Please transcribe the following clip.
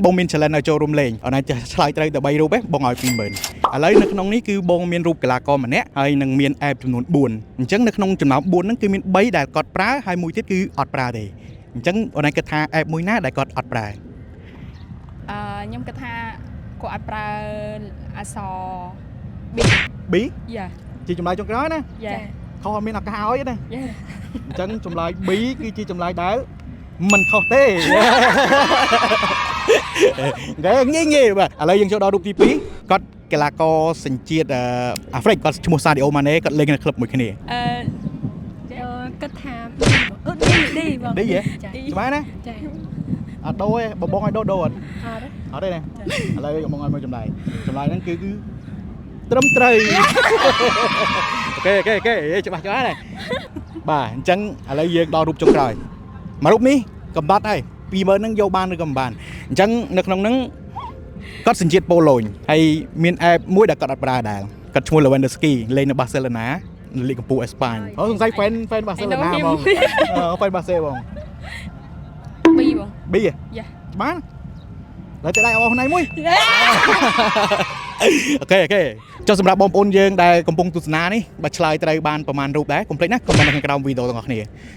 បងមាន challenge ឲ្យចូលរួមលេងអនឡាញឆ្លើយត្រូវតែ3រូបទេបងឲ្យ 20000 ឥឡូវនៅក្នុងនេះគឺបងមានរូបកីឡាករម្នាក់ហើយនឹងមាន app ចំនួន4អញ្ចឹងនៅក្នុងចំណោម4ហ្នឹងគឺមាន3ដែលគាត់ប្រើហើយមួយទៀតគឺអត់ប្រើទេអញ្ចឹងអនឡាញគិតថា app មួយណាដែលគាត់អត់ប្រើខ្ញុំគិតថាគាត់អត់ប្រើអក្សរ B យ៉ា ជាចម្លើយចុងក្រោយណា យ៉ា ខុសអត់មានឱកាសឲ្យទេណា យ៉ា អញ្ចឹងចម្លើយ B គឺជាចម្លើយដែលមិនខុសទេ ងាយបាទឥឡូវយើងចូលដល់រូបទី2គាត់កីឡាករសញ្ជាតិអាហ្វ្រិកគាត់ឈ្មោះ Sadio Mane គាត់លេងនៅក្លឹបមួយគ្នា គិតថាឌីបង ឌីហ៎ច្បាស់ណា ចា អត់ដូរទេបងឲ្យដូរអត់ អត់អត់ទេណាឥឡូវបងឲ្យមើលចម្លើយហ្នឹងគឺត្រឹមត្រូវអូខេច្បាស់ណាបាទអញ្ចឹងឥឡូវយើងដល់រូបចុងក្រោយមករូបនេះកំដត់ហើយ20000ហ្នឹងយកបានឬក៏មិនបានអញ្ចឹងនៅក្នុងហ្នឹងគាត់សញ្ជាតិប៉ូឡូញហើយមាន app មួយដែលគាត់អត់ប្រើដែរគាត់ឈ្មោះ Lewandowski លេងនៅ Barcelona នៅលីកកំពូលអេស្ប៉ាញអូសង្ស័យ fan Barcelona ហ្មងfan Barca បង B បង B ហ៎ យ៉ា បានឡើយទៅដៃអស់ណៃមួយអូខេចុះសម្រាប់បងប្អូនយើងដែលកំពុងទស្សនានេះបើឆ្លើយត្រូវបានប្រមាណរូបដែរកុំភ្លេចណាខមមិននៅខាងក្រោមវីដេអូទាំងអស់គ្នា